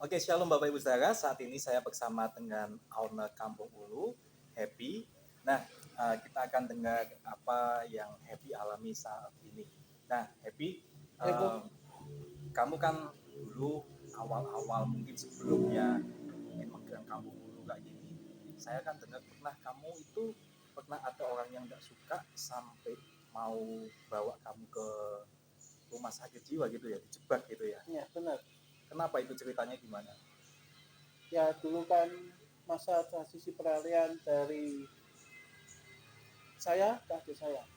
Oke, shalom Bapak Ibu Saudara. Saat ini saya bersama dengan owner Kampung Ulu, Happy. Nah, kita akan dengar apa yang Happy alami saat ini. Nah, Happy, kamu kan dulu awal-awal mungkin sebelumnya ingin megang Kampung Ulu kayak gini, saya kan dengar pernah kamu itu pernah ada orang yang nggak suka sampai mau bawa kamu ke rumah sakit jiwa gitu ya, dijebak gitu ya. Ya benar. Kenapa itu ceritanya gimana? Ya dulu kan masa transisi peralihan dari saya ke adik saya.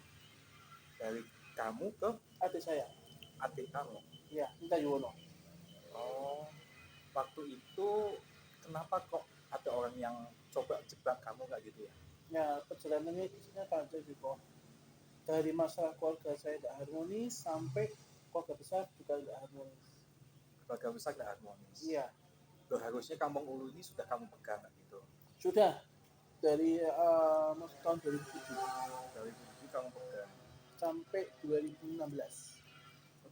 Dari kamu ke Adik saya. adik kamu? Ya, Nita Yuwono. Oh, waktu itu kenapa kok ada orang yang coba jebak kamu kayak gitu ya? Ya perjalanannya kisahnya panjang juga. Dari masalah keluarga saya tidak harmonis sampai keluarga besar juga tidak harmonis. Keluarga besar tidak harmonis. Iya. Loh, harusnya Kampung Ulu ini sudah kamu pegang kayak gitu. Sudah dari tahun 2007. Dari 2007 kamu pegang. Sampai 2016.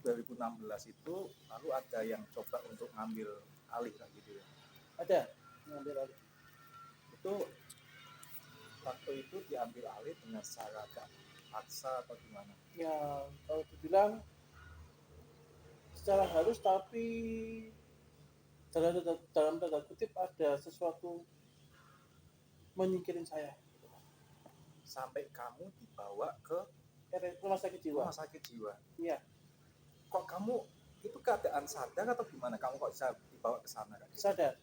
2016 itu lalu ada yang coba untuk ngambil alih kayak gitu ya? Ada ngambil alih. Itu waktu itu diambil alih dengan cara paksa atau gimana? Ya kalau dibilang secara halus tapi dalam tanda kutip ada sesuatu menyingkirin saya. Sampai kamu dibawa ke rumah sakit jiwa. Rumah sakit jiwa. Iya. Kok kamu itu keadaan sadar atau gimana? Kamu kok bisa dibawa ke sana? Kan? Sadar.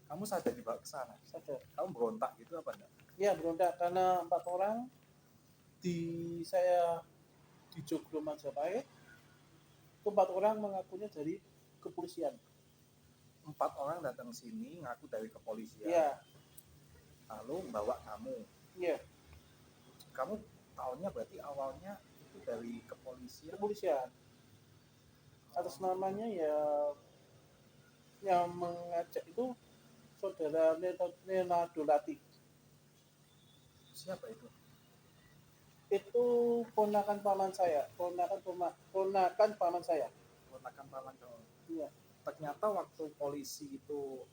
Kamu sadar dibawa ke sana? Sadar. Kamu berontak gitu apa enggak? Iya berontak karena 4 orang saya di Joglo Majapahit. Itu 4 orang mengakunya dari kepolisian. 4 orang datang sini ngaku dari kepolisian. Iya. Lalu bawa kamu. Iya. Kamu tahunya berarti awalnya itu dari kepolisian. Kepolisian. Atas namanya ya yang mengajak itu saudara Leonardo Latif. Siapa itu? Itu ponakan paman saya. Ponakan paman saya. Ponakan paman kamu. Iya. Ternyata waktu polisi itu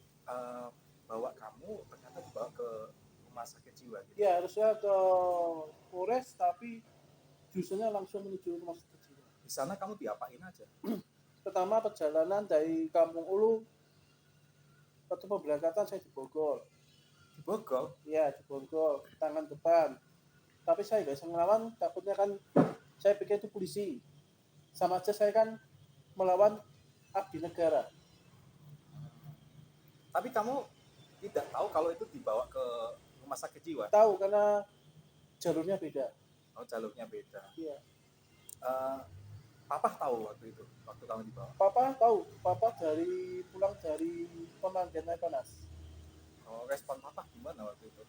bawa kamu, ternyata dibawa ke rumah sakit jiwa gitu. Iya, harusnya ke Polres tapi justru langsung menuju rumah sakit jiwa. Di sana kamu diapain aja? Pertama perjalanan dari Kampung Ulu waktu pemberangkatan saya dibogol. Dibogol? Iya, dibogol tangan depan. Tapi saya nggak bisa ngelawan, takutnya kan saya pikir itu polisi. Sama aja saya kan melawan abdi negara. Tapi kamu tidak tahu kalau itu dibawa ke rumah sakit jiwa? Tahu karena jalurnya beda. Oh, jalurnya beda. Iya. Papa tahu waktu itu, waktu kamu dibawa? Papa tahu. Papa pulang dari pemanggilan panas. Oh, respon papa gimana waktu itu?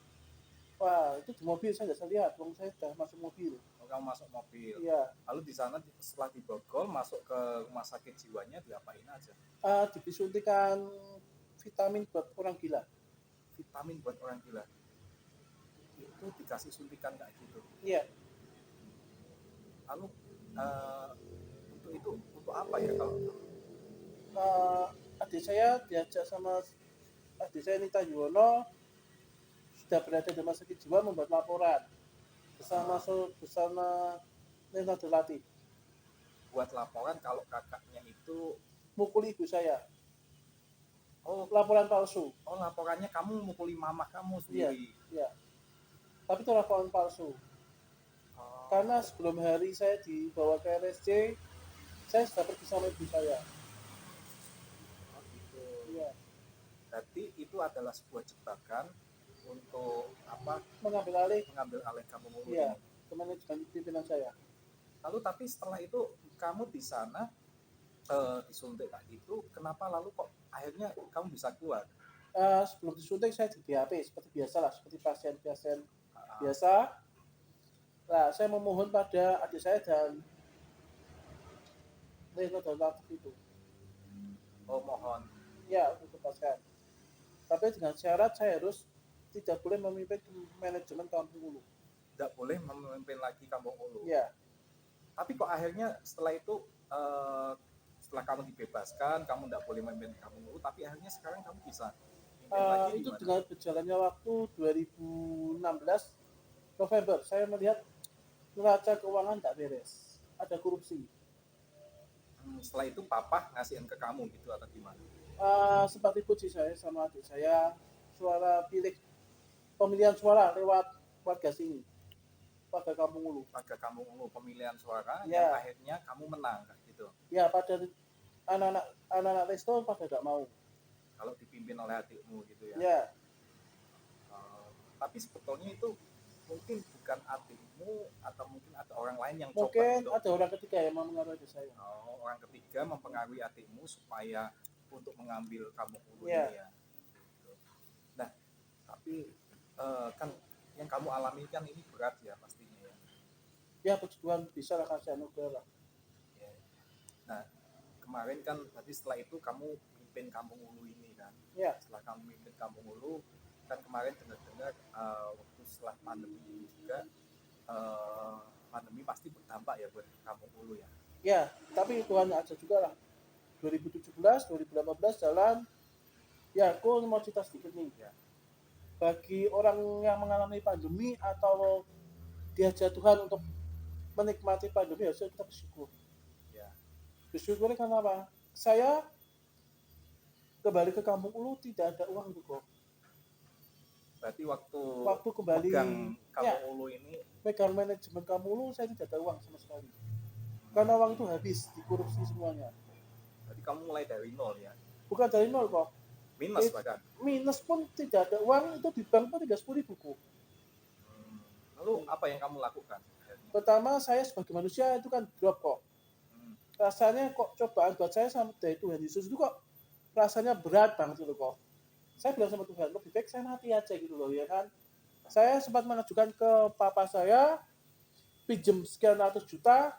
Wah, itu di mobil saya nggak lihat, saya sudah masuk mobil. Oh, kamu masuk mobil. Iya. Lalu di sana setelah dibogol masuk ke rumah sakit jiwanya diapain aja? Disuntikan vitamin buat orang gila. Vitamin buat orang gila. Itu dikasih suntikan kayak gitu. Iya. Lalu untuk itu untuk apa ya kalau? Adik saya diajak sama adik saya Nita Yuwono sudah berada di rumah sakit jiwa membuat laporan bersama Leonardo Latif. Buat laporan kalau kakaknya itu mukul ibu saya. Oh, laporan palsu. Oh, laporannya kamu mukuli mama kamu sendiri. Iya. Tapi itu laporan palsu. Karena sebelum hari saya dibawa ke RSJ, saya sudah pergi sama ibu saya. Oh gitu. Iya. Berarti itu adalah sebuah jebakan untuk apa? Mengambil alih Kampung Ulu. Iya, manajemen pimpinan saya. Lalu tapi setelah itu kamu di sana disuntik kayak gitu, kenapa lalu kok akhirnya kamu bisa keluar? Sebelum disuntik saya di BAP seperti biasa lah, seperti pasien-pasien biasa. Nah, saya memohon pada adik saya dan Leonardo Latif itu. Oh, mohon. Ya, untuk bebaskan. Tapi dengan syarat saya harus tidak boleh memimpin manajemen Kampung Ulu. Tidak boleh memimpin lagi Kampung Ulu. Ya. Tapi kok akhirnya setelah itu setelah kamu dibebaskan, kamu tidak boleh memimpin Kampung Ulu, tapi akhirnya sekarang kamu bisa mimpin lagi Itu gimana? dengan berjalannya waktu 2016 November, saya melihat neraca keuangan tak beres, ada korupsi. Setelah itu papa ngasihin ke kamu gitu atau gimana? Sempat ikut sih saya sama adik saya suara pilih pemilihan suara lewat warga sini, warga Kampung Ulu. Warga Kampung Ulu pemilihan suara yang Ya, akhirnya kamu menang gitu. ya pada anak-anak resto pada tidak mau. Kalau dipimpin oleh adikmu gitu ya. Ya, Eh, tapi sebetulnya itu mungkin bukan adikmu atau mungkin ada orang lain yang coba mungkin untuk ada orang ketiga yang mau mengaruhi saya. orang ketiga mempengaruhi adikmu supaya untuk mengambil Kampung Ulu Ya, ini ya. Gitu. Nah, tapi kan yang kamu alami kan ini berat ya pastinya ya. ya puji Tuhan bisa lah kasih anugerah lah. Ya. Nah, kemarin kan tadi setelah itu kamu mimpin Kampung Ulu ini kan. Ya, Setelah kamu mimpin Kampung Ulu, kan kemarin dengar-dengar waktu setelah pandemi ini juga pandemi pasti berdampak ya buat Kampung Ulu ya. ya, tapi Tuhan aja juga lah. 2017, 2018 jalan. Ya, aku mau cerita sedikit nih. Ya. Bagi orang yang mengalami pandemi atau diajak Tuhan untuk menikmati pandemi, harusnya kita bersyukur. Ya. Bersyukur karena apa? Saya kembali ke Kampung Ulu tidak ada uang tuh kok. Berarti waktu Kembali megang Kampung ya, Ulu ini pegang manajemen Kampung Ulu saya tidak ada uang sama sekali. Karena uang itu habis dikorupsi semuanya. berarti kamu mulai dari nol ya. Bukan dari nol kok. Minus bahkan. Minus pun tidak ada uang, itu di bank pun 30.000 kok. Lalu apa yang kamu lakukan? Pertama saya sebagai manusia itu kan drop kok. Rasanya kok cobaan buat saya sama dari Tuhan Yesus itu kok rasanya berat banget gitu kok. Saya bilang sama Tuhan, lebih baik saya mati aja gitu loh ya kan. Saya sempat mengajukan ke papa saya pinjem sekian ratus juta,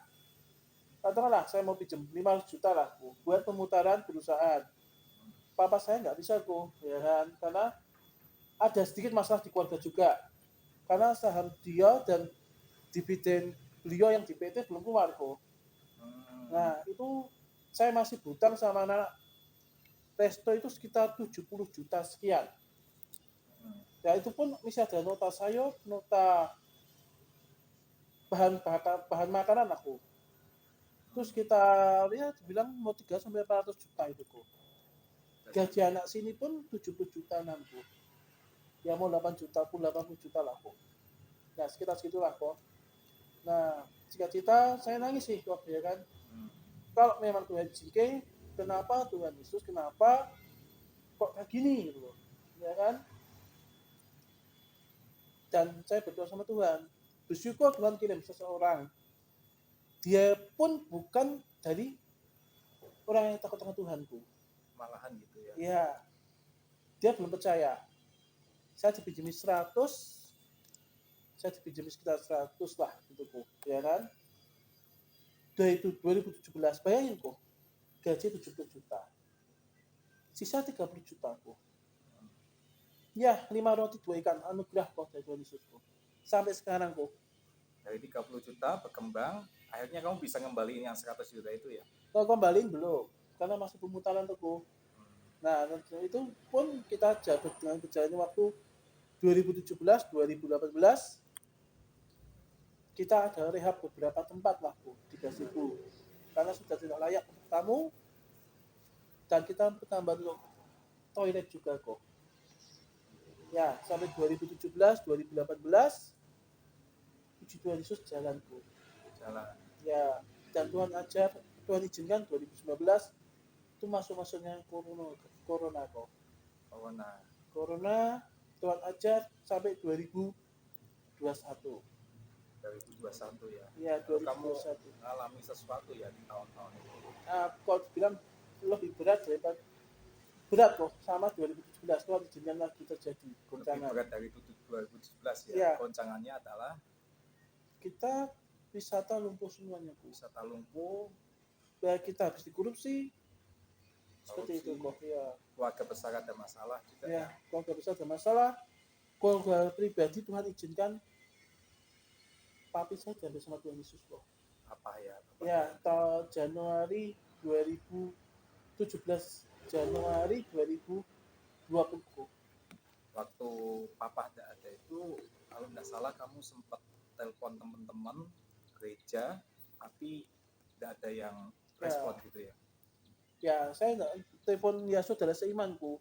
katakanlah saya mau pinjem 500 juta lah buat pemutaran perusahaan. Papa saya nggak bisa kok ya kan, karena ada sedikit masalah di keluarga juga. Karena saham dia dan dividen beliau yang di PT belum keluar kok. Nah itu saya masih hutang sama anak resto itu sekitar 70 juta sekian. Ya itu pun masih ada nota sayur, nota bahan makanan aku. Terus kita lihat bilang mau 3 sampai 400 juta itu kok. Gaji anak sini pun 70 juta nanti. Ya mau 8 juta pun 80 juta lah kok. Nah sekitar segitulah kok. Nah cita-cita saya nangis sih kok ya kan. Kalau memang Tuhan jingke, kenapa Tuhan Yesus, kenapa kok kayak gini gitu loh. Ya kan? Dan saya berdoa sama Tuhan. Bersyukur Tuhan kirim seseorang. Dia pun bukan dari orang yang takut dengan Tuhanku. Malahan gitu ya. Ya, dia belum percaya. Saya dipinjami 100, saya dipinjami sekitar 100 lah gitu kok, ya kan? Dari itu 2017, bayangin kok, gaji 70 juta. Sisa 30 juta kok. Ya, 5 roti 2 ikan, anugerah kok dari Tuhan Yesus kok. Sampai sekarang kok. Dari 30 juta berkembang, akhirnya kamu bisa ngembaliin yang 100 juta itu ya? Kalau kembaliin belum, karena masih pemutaran tuh kok. Nah, itu pun kita jatuh dengan berjalannya waktu 2017, 2018, kita ada rehab beberapa tempat lah Bu, di Gasibu. Karena sudah tidak layak untuk tamu, dan kita tambah untuk toilet juga kok. Ya, sampai 2017, 2018, puji Tuhan Yesus jalan Bu. Jalan. Ya, dan Tuhan ajar, Tuhan izinkan 2019 itu masuk-masuknya corona kok. Corona Tuhan ajar sampai 2021. 2021 ya. Ya, 2021. Kamu mengalami sesuatu ya di tahun-tahun itu. Kalau bilang lebih berat daripada berat kok sama 2017 Tuhan izinkan lagi terjadi goncangan. Lebih berat dari 2017 ya. Ya. Goncangannya adalah Kita wisata lumpuh semuanya Bu. Wisata lumpuh. Ya, kita habis dikorupsi. Seperti itu kok ya. Keluarga besar ada masalah juga. Ya, keluarga besar ada masalah. Keluarga pribadi Tuhan izinkan papi saya diambil sama Tuhan Yesus kok. Apa ya? Ya, tahun Januari 2017 Januari 2020. Waktu papa tidak ada itu, kalau nggak salah kamu sempat telepon teman-teman gereja, tapi tidak ada yang respon gitu ya. Ya, saya nggak telepon ya saudara seimanku,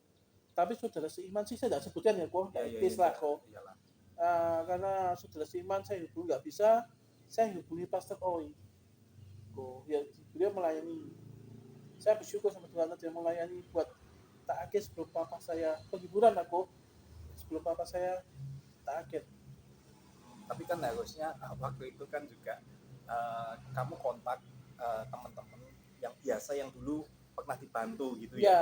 tapi saudara seiman sih saya tidak sebutkan ya kok, etis lah kok. Karena saudara seiman saya hubungi nggak bisa, saya hubungi Pastor Oi. Kok ya beliau melayani. Saya bersyukur sama Tuhan dia melayani buat tak akhir sebelum papa saya penghiburan aku. Sebelum papa saya tak akhir. Tapi kan harusnya waktu itu kan juga kamu kontak teman-teman yang biasa yang dulu pernah dibantu gitu ya. Ya,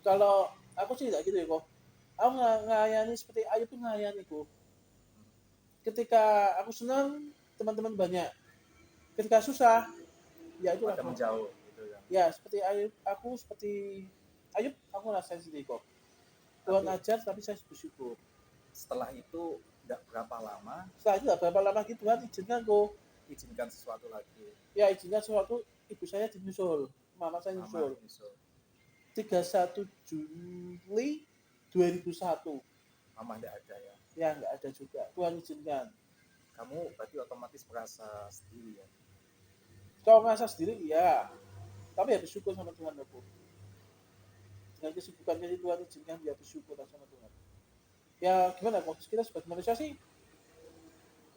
kalau aku sih tidak gitu ya kok. Aku ngayani seperti Ayub tuh ngayani kok. Ketika aku senang, teman-teman banyak. Ketika susah, ya itulah Pada kok. menjauh gitu kan. Ya, seperti Ayub, aku ngerasain sendiri kok. Tuhan ajar, tapi saya bersyukur. Setelah itu nggak berapa lama. Setelah itu nggak berapa lama lagi Tuhan izinkan kok. Izinkan sesuatu lagi. Ya, izinkan sesuatu. Ibu saya dinyusul, mama saya nyusul. 31 Juli 2001. Mama nggak ada ya? Ya, nggak ada juga. Tuhan izinkan. Kamu berarti otomatis merasa sendiri ya? Kalau merasa sendiri, ya. Tapi ya bersyukur sama Tuhan aku. Dengan kesibukannya itu Tuhan izinkan, ya bersyukur sama Tuhan. Ya gimana kok, kita sebagai manusia sih,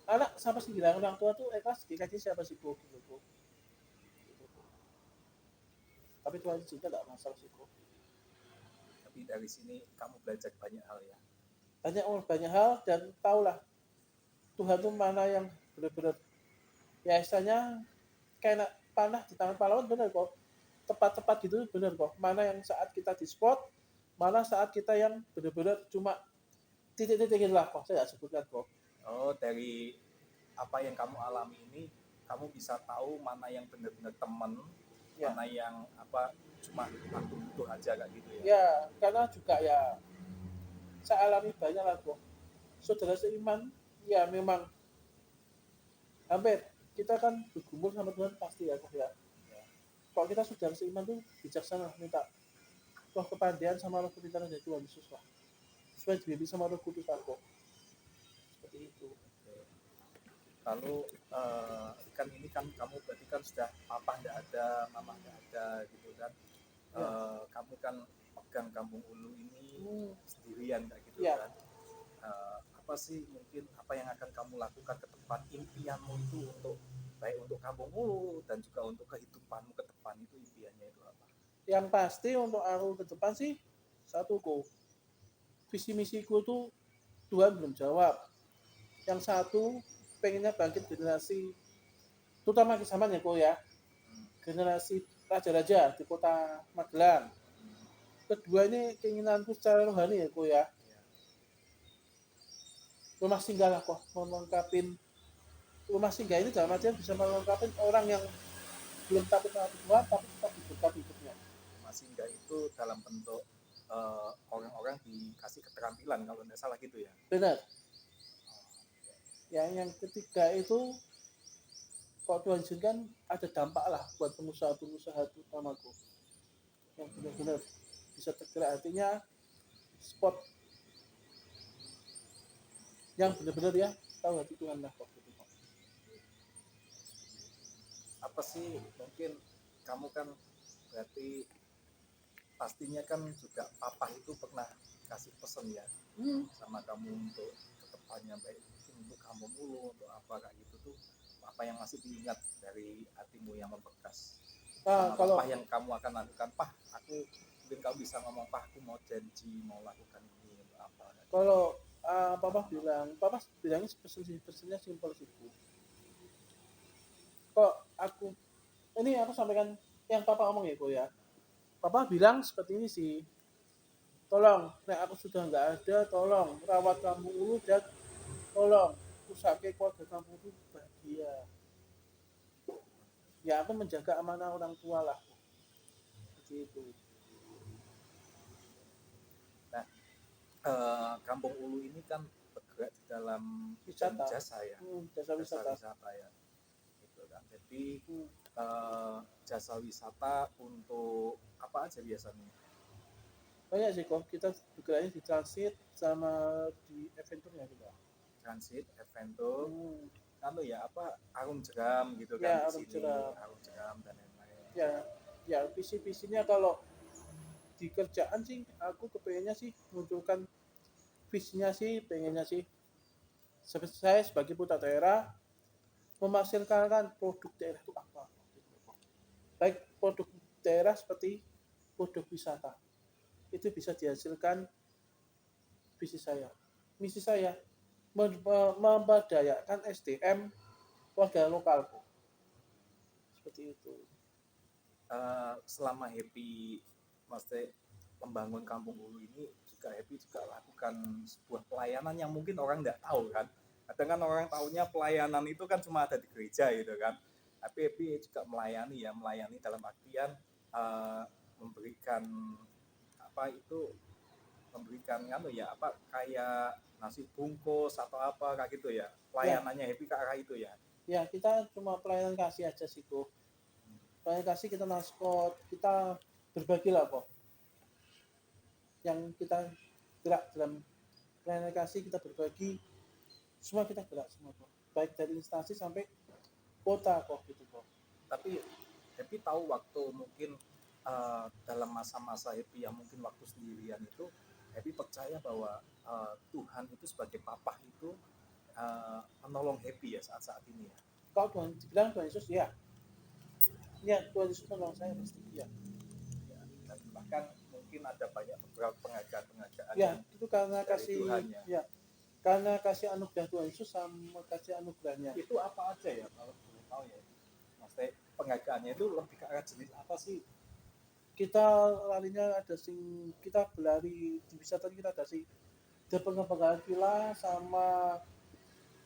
anak sama sih bilang orang tua tuh ikhlas dikasih siapa sih kok gitu. Tapi Tuhan izinkan tidak masalah sih kok. Tapi dari sini kamu belajar banyak hal ya? Banyak hal, dan tahulah Tuhan tuh mana yang benar-benar ya istilahnya kayak panah di tangan pahlawan, benar kok. Tepat-tepat gitu benar kok. Mana yang saat kita di spot, mana saat kita yang benar-benar cuma titik-titik lah kok, saya nggak sebutkan kok. Oh, dari apa yang kamu alami ini, kamu bisa tahu mana yang benar-benar teman, mana yang apa cuma aku butuh aja kayak gitu ya? Ya, karena juga ya saya alami banyak lah kok. Saudara seiman, ya memang hampir kita kan bergumul sama Tuhan pasti ya kok ya. Kalau kita saudara seiman tuh bijaksana, minta roh kepandian sama roh kepintaran dari Tuhan Yesus lah. Supaya dibimbing sama roh kudus aku. Seperti itu. Lalu kan ini kan kamu berarti kan sudah papa nggak ada, mama nggak ada gitu kan. Kamu kan pegang Kampung Ulu ini sendirian kayak gitu kan. Apa sih mungkin apa yang akan kamu lakukan ke depan, impianmu itu untuk baik untuk Kampung Ulu dan juga untuk kehidupanmu ke depan, itu impiannya itu apa? Yang pasti untuk aku ke depan sih satu kok, visi misiku tuh Tuhan belum jawab. Yang satu pengennya bangkit generasi, terutama di zamannya kok ya, generasi raja-raja di kota Magelang. Kedua ini keinginanku secara rohani ya kok ya, rumah singgah lah kok, melengkapin rumah singgah ini dalam artian bisa melengkapin orang yang belum takut sama Tuhan tapi tetap diberkati hidupnya. Rumah singgah itu dalam bentuk orang-orang dikasih keterampilan kalau tidak salah gitu ya? Benar. Yang ketiga itu kalau Tuhan izinkan ada dampak lah buat pengusaha-pengusaha terutamaku yang benar-benar bisa tergerak, artinya spot yang benar-benar ya tahu hati Tuhan lah kok. Apa sih mungkin kamu kan berarti pastinya kan juga papa itu pernah kasih pesan ya sama kamu untuk kedepannya, baik untuk Kampung Ulu untuk apa kayak gitu tuh, apa yang masih diingat dari hatimu yang membekas? Kalau apa yang kamu akan lakukan, Pak? Aku mungkin kamu bisa ngomong, Pak, aku mau janji mau lakukan ini untuk apa? Kalau papa bilangnya pesannya simpel sih Bu. Kok aku sampaikan yang papa omong ya Bu ya. Papa bilang seperti ini sih, tolong, nek aku sudah nggak ada, tolong rawat Kampung Ulu dan tolong usahakan keluarga Kampung Ulu bahagia. Ya aku menjaga amanah orang tua lah, seperti itu. Nah, Kampung Ulu ini kan bergerak di dalam jasa ya, jasa wisata ya, gitu kan. Jadi jasa wisata untuk apa aja biasanya? Banyak sih kok, kita bergeraknya di transit sama di adventure-nya kita. Transit, Adventure, Hmm, anu ya apa arum jeram gitu kan ya di arum sini, jeram. arum jeram dan lain-lain. Ya, ya visi-visinya kalau di kerjaan sih aku kepengennya sih munculkan visinya sih pengennya sih saya sebagai putra daerah memaksimalkan produk daerah itu apa, baik produk daerah seperti produk wisata itu bisa dihasilkan visi saya, misi saya memberdayakan SDM warga lokal seperti itu. Selama Happy maksudnya membangun Kampung Hulu ini juga Happy juga lakukan sebuah pelayanan yang mungkin orang nggak tahu kan. Kadang kan orang taunya pelayanan itu kan cuma ada di gereja gitu kan. Tapi Happy juga melayani dalam artian uh, memberikan apa itu memberikan anu ya apa kayak nasi bungkus atau apa kayak gitu ya. Ya, Pelayanannya Happy ke arah itu ya. ya kita cuma pelayanan kasih aja sih kok. Pelayanan kasih kita naskot, kita berbagi lah kok. Yang kita gerak dalam pelayanan kasih kita berbagi, semua kita gerak semua kok. Baik dari instansi sampai kota kok gitu kok. Tapi Happy tahu waktu mungkin dalam masa-masa Happy yang mungkin waktu sendirian itu Happy percaya bahwa Tuhan itu sebagai papa itu menolong Happy ya saat-saat ini ya. Kalau Tuhan dibilang Tuhan Yesus ya, ya Tuhan Yesus menolong saya pasti ya. Ya, dan bahkan mungkin ada banyak beberapa penghargaan Ya itu karena dari kasih Tuhan ya, karena kasih anugerah Tuhan Yesus sama kasih anugerahnya. Itu apa aja ya kalau boleh tahu ya? Maksudnya penghargaannya itu lebih ke arah jenis apa sih? Kita larinya ada sing kita berlari di wisata kita ada sih ada pengembangan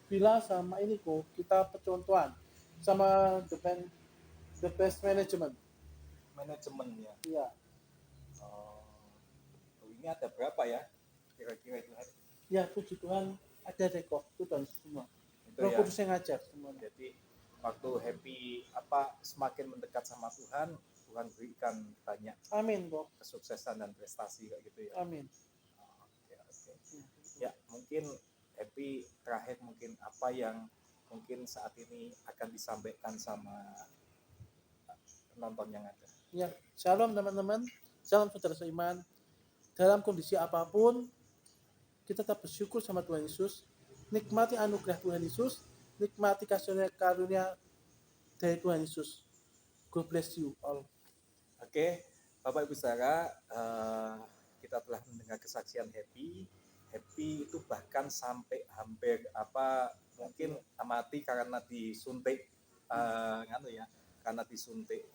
villa sama ini kok kita percontohan sama the best management. Manajemen ya. Iya. Oh, ini ada berapa ya? Kira-kira itu hari. Ya puji Tuhan ada deh kok itu dan semua. Itu Roh ya. Kudus yang ngajar semuanya. Jadi waktu Happy apa semakin mendekat sama Tuhan, Tuhan berikan banyak Amin kok. kesuksesan dan prestasi kayak gitu ya. Amin. Oke, oke. Ya, mungkin Happy terakhir mungkin apa yang mungkin saat ini akan disampaikan sama penonton yang ada. Ya, shalom teman-teman, shalom saudara seiman. Dalam kondisi apapun, kita tetap bersyukur sama Tuhan Yesus. Nikmati anugerah Tuhan Yesus, nikmati kasih karunia dari Tuhan Yesus. God bless you all. Oke, Bapak Ibu Saudara, kita telah mendengar kesaksian Happy. Happy itu bahkan sampai hampir apa mungkin mati karena disuntik, karena disuntik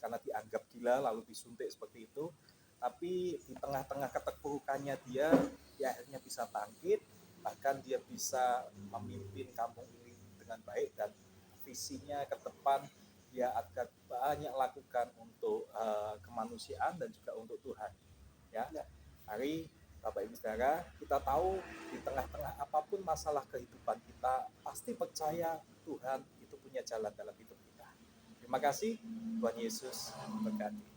karena dianggap gila lalu disuntik seperti itu. Tapi di tengah-tengah keterpurukannya dia akhirnya bisa bangkit, bahkan dia bisa memimpin kampung ini dengan baik dan visinya ke depan dia akan banyak lakukan untuk kemanusiaan dan juga untuk Tuhan. Ya, hari Bapak Ibu Saudara, kita tahu di tengah-tengah apapun masalah kehidupan kita, pasti percaya Tuhan itu punya jalan dalam hidup kita. Terima kasih, Tuhan Yesus memberkati.